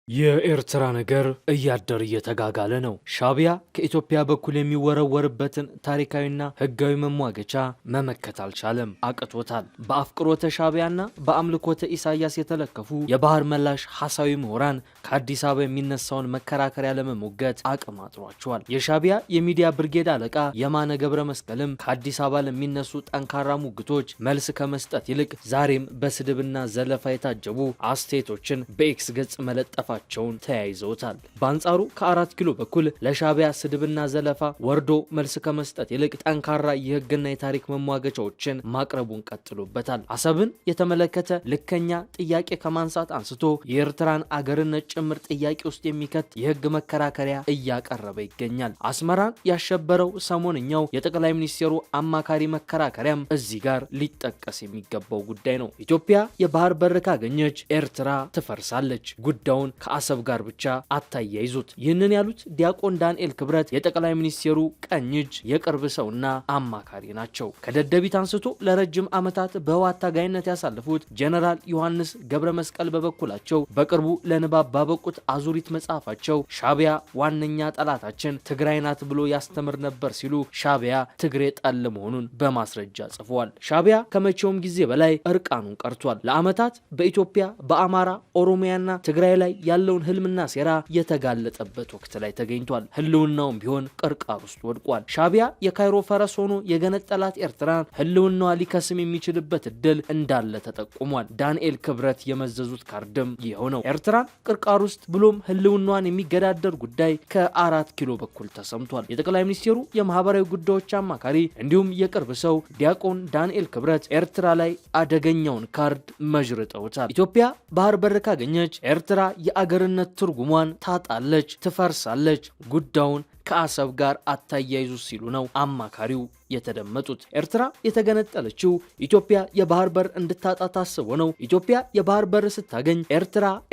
የኤርትራ ነገር እያደር እየተጋጋለ ነው። ሻቢያ ከኢትዮጵያ በኩል የሚወረወርበትን ታሪካዊና ሕጋዊ መሟገቻ መመከት አልቻለም፣ አቅቶታል። በአፍቅሮተ ሻቢያና በአምልኮተ ኢሳያስ የተለከፉ የባህር መላሽ ሐሳዊ ምሁራን ከአዲስ አበባ የሚነሳውን መከራከሪያ ለመሞገት አቅም አጥሯቸዋል። የሻቢያ የሚዲያ ብርጌድ አለቃ የማነ ገብረ መስቀልም ከአዲስ አበባ ለሚነሱ ጠንካራ ሙግቶች መልስ ከመስጠት ይልቅ ዛሬም በስድብና ዘለፋ የታጀቡ አስተያየቶችን በኤክስ ገጽ መለጠፋ ቸውን ተያይዘውታል። በአንጻሩ ከ4 ኪሎ በኩል ለሻቢያ ስድብና ዘለፋ ወርዶ መልስ ከመስጠት ይልቅ ጠንካራ የህግና የታሪክ መሟገቻዎችን ማቅረቡን ቀጥሎበታል። አሰብን የተመለከተ ልከኛ ጥያቄ ከማንሳት አንስቶ የኤርትራን አገርነት ጭምር ጥያቄ ውስጥ የሚከት የህግ መከራከሪያ እያቀረበ ይገኛል። አስመራን ያሸበረው ሰሞንኛው የጠቅላይ ሚኒስትሩ አማካሪ መከራከሪያም እዚህ ጋር ሊጠቀስ የሚገባው ጉዳይ ነው። ኢትዮጵያ የባህር በር ካገኘች ኤርትራ ትፈርሳለች። ጉዳዩን ከአሰብ ጋር ብቻ አታያይዙት። ይህንን ያሉት ዲያቆን ዳንኤል ክብረት የጠቅላይ ሚኒስትሩ ቀኝ እጅ የቅርብ ሰውና አማካሪ ናቸው። ከደደቢት አንስቶ ለረጅም ዓመታት በህወሓት ታጋይነት ያሳለፉት ጀነራል ዮሐንስ ገብረ መስቀል በበኩላቸው በቅርቡ ለንባብ ባበቁት አዙሪት መጽሐፋቸው ሻቢያ ዋነኛ ጠላታችን ትግራይ ናት ብሎ ያስተምር ነበር ሲሉ ሻቢያ ትግሬ ጠል መሆኑን በማስረጃ ጽፈዋል። ሻቢያ ከመቼውም ጊዜ በላይ እርቃኑን ቀርቷል። ለዓመታት በኢትዮጵያ በአማራ ኦሮሚያና ትግራይ ላይ ያለውን ህልምና ሴራ የተጋለጠበት ወቅት ላይ ተገኝቷል። ህልውናውም ቢሆን ቅርቃር ውስጥ ወድቋል። ሻቢያ የካይሮ ፈረስ ሆኖ የገነጠላት ኤርትራን ህልውናዋ ሊከስም የሚችልበት እድል እንዳለ ተጠቁሟል። ዳንኤል ክብረት የመዘዙት ካርድም ይኸው ነው። ኤርትራን ቅርቃር ውስጥ ብሎም ህልውናዋን የሚገዳደር ጉዳይ ከ4 ኪሎ በኩል ተሰምቷል። የጠቅላይ ሚኒስትሩ የማህበራዊ ጉዳዮች አማካሪ እንዲሁም የቅርብ ሰው ዲያቆን ዳንኤል ክብረት ኤርትራ ላይ አደገኛውን ካርድ መዥርጠውታል። ኢትዮጵያ ባህር በር ካገኘች ኤርትራ የአገርነት ትርጉሟን ታጣለች፣ ትፈርሳለች። ጉዳዩን ከአሰብ ጋር አታያይዙ ሲሉ ነው አማካሪው የተደመጡት። ኤርትራ የተገነጠለችው ኢትዮጵያ የባህር በር እንድታጣ ታስቦ ነው። ኢትዮጵያ የባህር በር ስታገኝ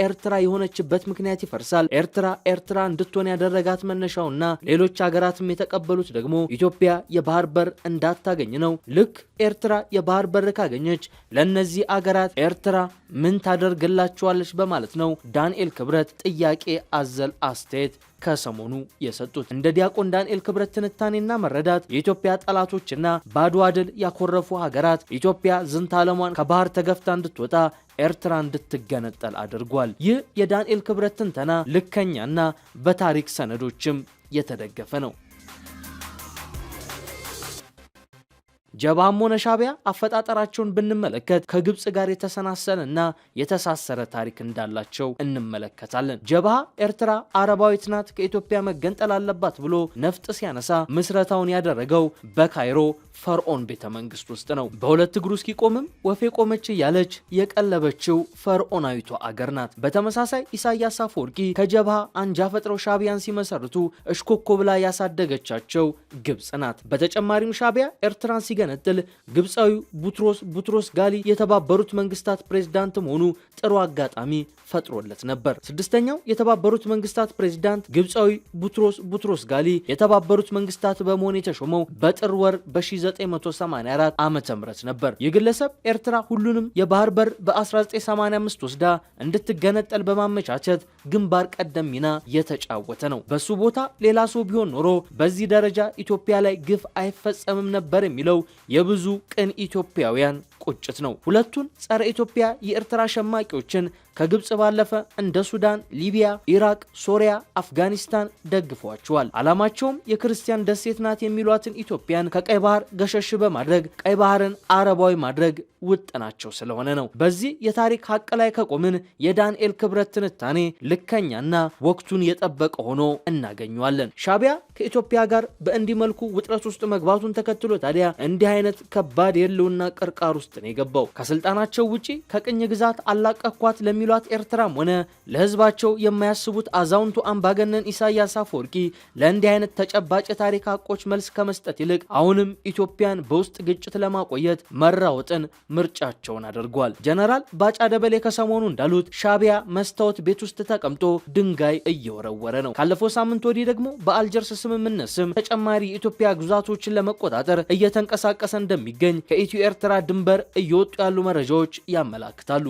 ኤርትራ የሆነችበት ምክንያት ይፈርሳል። ኤርትራ እንድትሆን ያደረጋት መነሻውና ሌሎች ሀገራትም የተቀበሉት ደግሞ ኢትዮጵያ የባህር በር እንዳታገኝ ነው። ልክ ኤርትራ የባህር በር ካገኘች ለነዚህ አገራት ኤርትራ ምን ታደርግላቸዋለች በማለት ነው ዳንኤል ክብረት ጥያቄ አዘል አስተያየት ከሰሞኑ የሰጡት። እንደ ዲያቆን ዳንኤል ክብረት ትንታኔና መረዳት የኢትዮጵያ ጠላቶችና ባድዋ ድል ያኮረፉ ሀገራት ኢትዮጵያ ዝንተ ዓለሟን ከባህር ተገፍታ እንድትወጣ ኤርትራ እንድትገነጠል አድርጓል። ይህ የዳንኤል ክብረት ትንተና ልከኛና በታሪክ ሰነዶችም የተደገፈ ነው። ጀብሃም ሆነ ሻቢያ አፈጣጠራቸውን ብንመለከት ከግብጽ ጋር የተሰናሰለና የተሳሰረ ታሪክ እንዳላቸው እንመለከታለን። ጀብሃ ኤርትራ አረባዊት ናት፣ ከኢትዮጵያ መገንጠል አለባት ብሎ ነፍጥ ሲያነሳ ምስረታውን ያደረገው በካይሮ ፈርዖን ቤተ መንግስት ውስጥ ነው። በሁለት እግሩ እስኪቆምም ወፌ ቆመች እያለች የቀለበችው ፈርዖናዊቷ አገር ናት። በተመሳሳይ ኢሳያስ አፈወርቂ ከጀብሃ አንጃ ፈጥረው ሻቢያን ሲመሰርቱ እሽኮኮ ብላ ያሳደገቻቸው ግብጽ ናት። በተጨማሪም ሻቢያ ኤርትራን ሲገነጥል ግብጻዊው ቡትሮስ ጋሊ የተባበሩት መንግስታት ፕሬዝዳንት መሆኑ ጥሩ አጋጣሚ ፈጥሮለት ነበር። ስድስተኛው የተባበሩት መንግስታት ፕሬዝዳንት ግብጻዊ ቡትሮስ ጋሊ የተባበሩት መንግስታት በመሆን የተሾመው በጥር ወር በ1984 ዓመተ ምህረት ነበር። የግለሰብ ኤርትራ ሁሉንም የባህር በር በ1985 ወስዳ እንድትገነጠል በማመቻቸት ግንባር ቀደም ሚና የተጫወተ ነው። በሱ ቦታ ሌላ ሰው ቢሆን ኖሮ በዚህ ደረጃ ኢትዮጵያ ላይ ግፍ አይፈጸምም ነበር የሚለው የብዙ ቅን ኢትዮጵያውያን ቁጭት ነው። ሁለቱን ጸረ ኢትዮጵያ የኤርትራ ሸማቂዎችን ከግብጽ ባለፈ እንደ ሱዳን፣ ሊቢያ፣ ኢራቅ፣ ሶሪያ፣ አፍጋኒስታን ደግፏቸዋል። ዓላማቸውም የክርስቲያን ደሴት ናት የሚሏትን ኢትዮጵያን ከቀይ ባህር ገሸሽ በማድረግ ቀይ ባህርን አረባዊ ማድረግ ውጥናቸው ስለሆነ ነው። በዚህ የታሪክ ሀቅ ላይ ከቆምን የዳንኤል ክብረት ትንታኔ ልከኛና ወቅቱን የጠበቀ ሆኖ እናገኘዋለን። ሻቢያ ከኢትዮጵያ ጋር በእንዲህ መልኩ ውጥረት ውስጥ መግባቱን ተከትሎ ታዲያ እንዲህ አይነት ከባድ የህልውና ቅርቃር ውስጥ ነው የገባው። ከስልጣናቸው ውጪ ከቅኝ ግዛት አላቀኳት ለሚሏት ኤርትራም ሆነ ለህዝባቸው የማያስቡት አዛውንቱ አምባገነን ኢሳያስ አፈወርቂ ለእንዲህ አይነት ተጨባጭ የታሪክ ሀቆች መልስ ከመስጠት ይልቅ አሁንም ኢትዮጵያን በውስጥ ግጭት ለማቆየት መራወጥን ምርጫቸውን አድርጓል። ጀነራል ባጫ ደበሌ ከሰሞኑ እንዳሉት ሻቢያ መስታወት ቤት ውስጥ ተቀምጦ ድንጋይ እየወረወረ ነው። ካለፈው ሳምንት ወዲህ ደግሞ በአልጀርስ ስምምነት ስም ተጨማሪ የኢትዮጵያ ግዛቶችን ለመቆጣጠር እየተንቀሳቀሰ እንደሚገኝ ከኢትዮ ኤርትራ ድንበር እየወጡ ያሉ መረጃዎች ያመላክታሉ።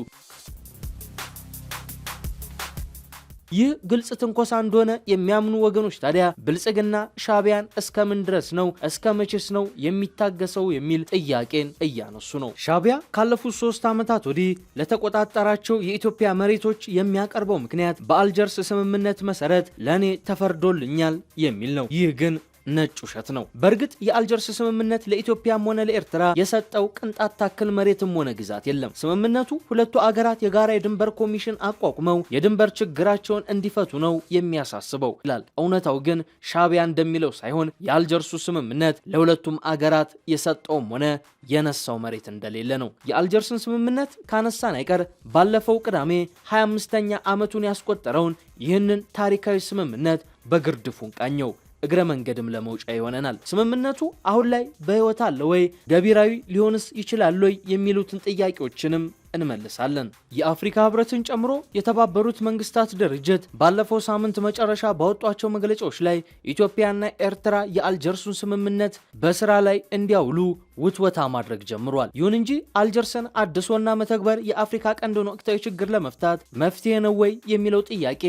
ይህ ግልጽ ትንኮሳ እንደሆነ የሚያምኑ ወገኖች ታዲያ ብልጽግና ሻቢያን እስከምን ድረስ ነው እስከመቼስ ነው የሚታገሰው የሚል ጥያቄን እያነሱ ነው። ሻቢያ ካለፉት 3 ዓመታት ወዲህ ለተቆጣጠራቸው የኢትዮጵያ መሬቶች የሚያቀርበው ምክንያት በአልጀርስ ስምምነት መሰረት ለኔ ተፈርዶልኛል የሚል ነው። ይህ ግን ነጭ ውሸት ነው። በእርግጥ የአልጀርስ ስምምነት ለኢትዮጵያም ሆነ ለኤርትራ የሰጠው ቅንጣት ታክል መሬትም ሆነ ግዛት የለም። ስምምነቱ ሁለቱ አገራት የጋራ የድንበር ኮሚሽን አቋቁመው የድንበር ችግራቸውን እንዲፈቱ ነው የሚያሳስበው ይላል። እውነታው ግን ሻቢያ እንደሚለው ሳይሆን የአልጀርሱ ስምምነት ለሁለቱም አገራት የሰጠውም ሆነ የነሳው መሬት እንደሌለ ነው። የአልጀርስን ስምምነት ካነሳን አይቀር ባለፈው ቅዳሜ 25ኛ ዓመቱን ያስቆጠረውን ይህንን ታሪካዊ ስምምነት በግርድፉን ቃኘው። እግረ መንገድም ለመውጫ ይሆነናል። ስምምነቱ አሁን ላይ በህይወት አለ ወይ? ገቢራዊ ሊሆንስ ይችላል ወይ? የሚሉትን ጥያቄዎችንም እንመልሳለን። የአፍሪካ ህብረትን ጨምሮ የተባበሩት መንግስታት ድርጅት ባለፈው ሳምንት መጨረሻ ባወጧቸው መግለጫዎች ላይ ኢትዮጵያና ኤርትራ የአልጀርሱን ስምምነት በስራ ላይ እንዲያውሉ ውትወታ ማድረግ ጀምሯል። ይሁን እንጂ አልጀርስን አድሶና መተግበር የአፍሪካ ቀንድን ወቅታዊ ችግር ለመፍታት መፍትሄ ነው ወይ የሚለው ጥያቄ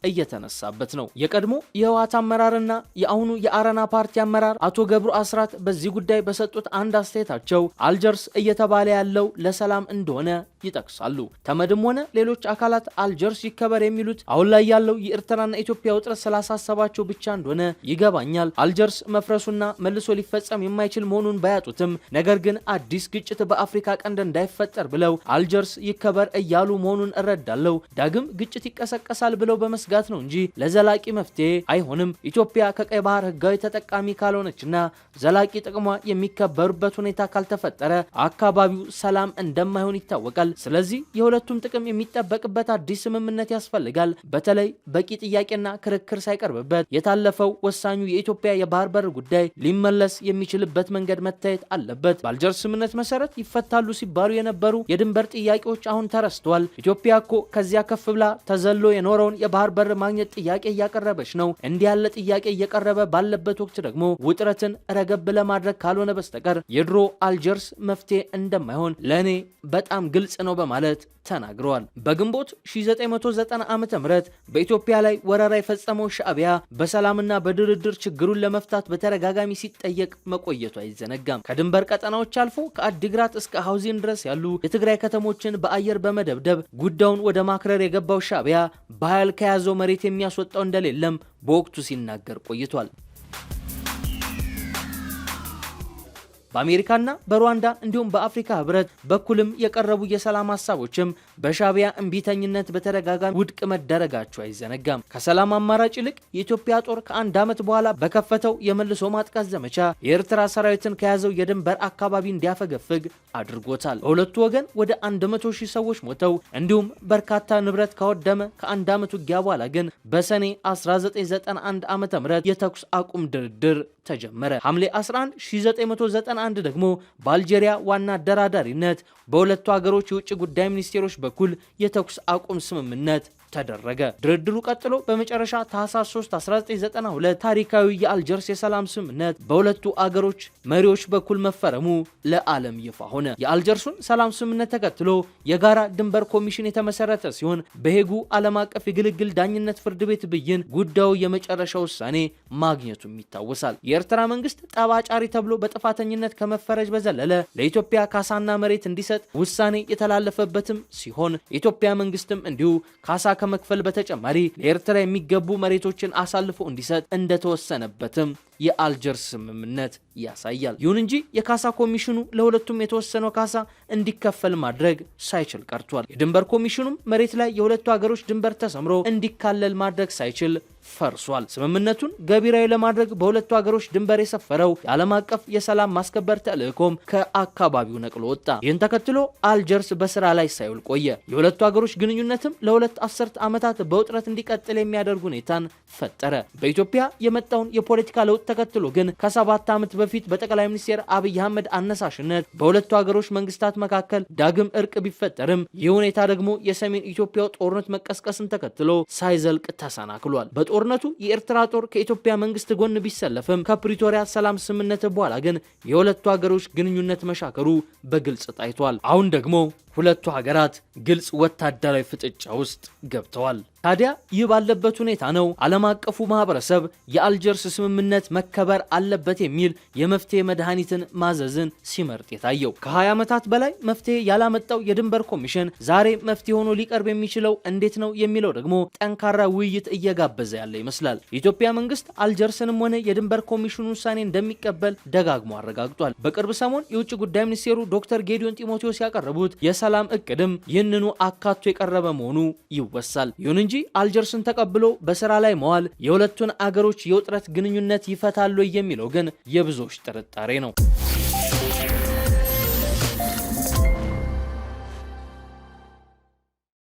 እየተነሳበት ነው። የቀድሞ የህወሓት አመራርና የአሁኑ የአረና ፓርቲ አመራር አቶ ገብሩ አስራት በዚህ ጉዳይ በሰጡት አንድ አስተያየታቸው አልጀርስ እየተባለ ያለው ለሰላም እንደሆነ ይጠቅሳሉ። ተመድም ሆነ ሌሎች አካላት አልጀርስ ይከበር የሚሉት አሁን ላይ ያለው የኤርትራና ኢትዮጵያ ውጥረት ስላሳሰባቸው ብቻ እንደሆነ ይገባኛል። አልጀርስ መፍረሱና መልሶ ሊፈጸም የማይችል መሆኑን ባያጡትም ነገር ግን አዲስ ግጭት በአፍሪካ ቀንድ እንዳይፈጠር ብለው አልጀርስ ይከበር እያሉ መሆኑን እረዳለሁ። ዳግም ግጭት ይቀሰቀሳል ብለው በመስጋት ነው እንጂ ለዘላቂ መፍትሄ አይሆንም። ኢትዮጵያ ከቀይ ባህር ህጋዊ ተጠቃሚ ካልሆነችና ዘላቂ ጥቅሟ የሚከበሩበት ሁኔታ ካልተፈጠረ አካባቢው ሰላም እንደማይሆን ይታወቃል። ስለዚህ የሁለቱም ጥቅም የሚጠበቅበት አዲስ ስምምነት ያስፈልጋል። በተለይ በቂ ጥያቄና ክርክር ሳይቀርብበት የታለፈው ወሳኙ የኢትዮጵያ የባህር በር ጉዳይ ሊመለስ የሚችልበት መንገድ መታየት አለበት። በአልጀርስ ስምምነት መሰረት ይፈታሉ ሲባሉ የነበሩ የድንበር ጥያቄዎች አሁን ተረስተዋል። ኢትዮጵያ እኮ ከዚያ ከፍ ብላ ተዘሎ የኖረውን የባህር በር ማግኘት ጥያቄ እያቀረበች ነው። እንዲህ ያለ ጥያቄ እየቀረበ ባለበት ወቅት ደግሞ ውጥረትን ረገብ ለማድረግ ካልሆነ በስተቀር የድሮ አልጀርስ መፍትሄ እንደማይሆን ለኔ በጣም ግልጽ ነው በማለት ተናግረዋል። በግንቦት 1990 ዓመተ ምህረት በኢትዮጵያ ላይ ወረራ የፈጸመው ሻዕቢያ በሰላምና በድርድር ችግሩን ለመፍታት በተደጋጋሚ ሲጠየቅ መቆየቱ አይዘነጋም። ከድንበር ቀጠናዎች አልፎ ከአዲግራት እስከ ሐውዜን ድረስ ያሉ የትግራይ ከተሞችን በአየር በመደብደብ ጉዳዩን ወደ ማክረር የገባው ሻዕቢያ በኃይል ከያዘው መሬት የሚያስወጣው እንደሌለም በወቅቱ ሲናገር ቆይቷል። በአሜሪካና በሩዋንዳ እንዲሁም በአፍሪካ ህብረት በኩልም የቀረቡ የሰላም ሀሳቦችም በሻዕቢያ እምቢተኝነት በተደጋጋሚ ውድቅ መደረጋቸው አይዘነጋም። ከሰላም አማራጭ ይልቅ የኢትዮጵያ ጦር ከአንድ ዓመት በኋላ በከፈተው የመልሶ ማጥቃት ዘመቻ የኤርትራ ሰራዊትን ከያዘው የድንበር አካባቢ እንዲያፈገፍግ አድርጎታል። በሁለቱ ወገን ወደ 100,000 ሰዎች ሞተው እንዲሁም በርካታ ንብረት ከወደመ ከአንድ ዓመት ውጊያ በኋላ ግን በሰኔ 1991 ዓ.ም የተኩስ አቁም ድርድር ተጀመረ። ሐምሌ 11 1991 ደግሞ በአልጄሪያ ዋና አደራዳሪነት በሁለቱ ሀገሮች የውጭ ጉዳይ ሚኒስቴሮች በኩል የተኩስ አቁም ስምምነት ተደረገ። ድርድሩ ቀጥሎ በመጨረሻ ታህሳስ 3 1992 ታሪካዊ የአልጀርስ የሰላም ስምምነት በሁለቱ አገሮች መሪዎች በኩል መፈረሙ ለዓለም ይፋ ሆነ። የአልጀርሱን ሰላም ስምምነት ተከትሎ የጋራ ድንበር ኮሚሽን የተመሰረተ ሲሆን በሄጉ ዓለም አቀፍ የግልግል ዳኝነት ፍርድ ቤት ብይን ጉዳዩ የመጨረሻ ውሳኔ ማግኘቱም ይታወሳል። የኤርትራ መንግስት ጠባጫሪ ተብሎ በጥፋተኝነት ከመፈረጅ በዘለለ ለኢትዮጵያ ካሳና መሬት እንዲሰጥ ውሳኔ የተላለፈበትም ሲሆን የኢትዮጵያ መንግስትም እንዲሁ ካሳ ከመክፈል በተጨማሪ ለኤርትራ የሚገቡ መሬቶችን አሳልፎ እንዲሰጥ እንደተወሰነበትም የአልጀርስ ስምምነት ያሳያል። ይሁን እንጂ የካሳ ኮሚሽኑ ለሁለቱም የተወሰነው ካሳ እንዲከፈል ማድረግ ሳይችል ቀርቷል። የድንበር ኮሚሽኑም መሬት ላይ የሁለቱ ሀገሮች ድንበር ተሰምሮ እንዲካለል ማድረግ ሳይችል ፈርሷል። ስምምነቱን ገቢራዊ ለማድረግ በሁለቱ ሀገሮች ድንበር የሰፈረው የዓለም አቀፍ የሰላም ማስከበር ተልዕኮም ከአካባቢው ነቅሎ ወጣ። ይህን ተከትሎ አልጀርስ በስራ ላይ ሳይውል ቆየ። የሁለቱ ሀገሮች ግንኙነትም ለሁለት አስርት ዓመታት በውጥረት እንዲቀጥል የሚያደርግ ሁኔታን ፈጠረ። በኢትዮጵያ የመጣውን የፖለቲካ ለውጥ ተከትሎ ግን ከ7 ዓመት በፊት በጠቅላይ ሚኒስትር አብይ አህመድ አነሳሽነት በሁለቱ ሀገሮች መንግስታት መካከል ዳግም እርቅ ቢፈጠርም ይህ ሁኔታ ደግሞ የሰሜን ኢትዮጵያው ጦርነት መቀስቀስን ተከትሎ ሳይዘልቅ ተሰናክሏል። በጦርነቱ የኤርትራ ጦር ከኢትዮጵያ መንግስት ጎን ቢሰለፍም ከፕሪቶሪያ ሰላም ስምምነት በኋላ ግን የሁለቱ ሀገሮች ግንኙነት መሻከሩ በግልጽ ታይቷል። አሁን ደግሞ ሁለቱ ሀገራት ግልጽ ወታደራዊ ፍጥጫ ውስጥ ገብተዋል። ታዲያ ይህ ባለበት ሁኔታ ነው ዓለም አቀፉ ማህበረሰብ የአልጀርስ ስምምነት መከበር አለበት የሚል የመፍትሄ መድኃኒትን ማዘዝን ሲመርጥ የታየው። ከ20 ዓመታት በላይ መፍትሄ ያላመጣው የድንበር ኮሚሽን ዛሬ መፍትሄ ሆኖ ሊቀርብ የሚችለው እንዴት ነው የሚለው ደግሞ ጠንካራ ውይይት እየጋበዘ ያለ ይመስላል። የኢትዮጵያ መንግስት አልጀርስንም ሆነ የድንበር ኮሚሽኑ ውሳኔ እንደሚቀበል ደጋግሞ አረጋግጧል። በቅርብ ሰሞን የውጭ ጉዳይ ሚኒስቴሩ ዶክተር ጌዲዮን ጢሞቴዎስ ያቀረቡት የሰላም እቅድም ይህንኑ አካቶ የቀረበ መሆኑ ይወሳል። ይሁን እንጂ አልጀርስን ተቀብሎ በስራ ላይ መዋል የሁለቱን አገሮች የውጥረት ግንኙነት ይፈታሉ የሚለው ግን የብዙዎች ጥርጣሬ ነው።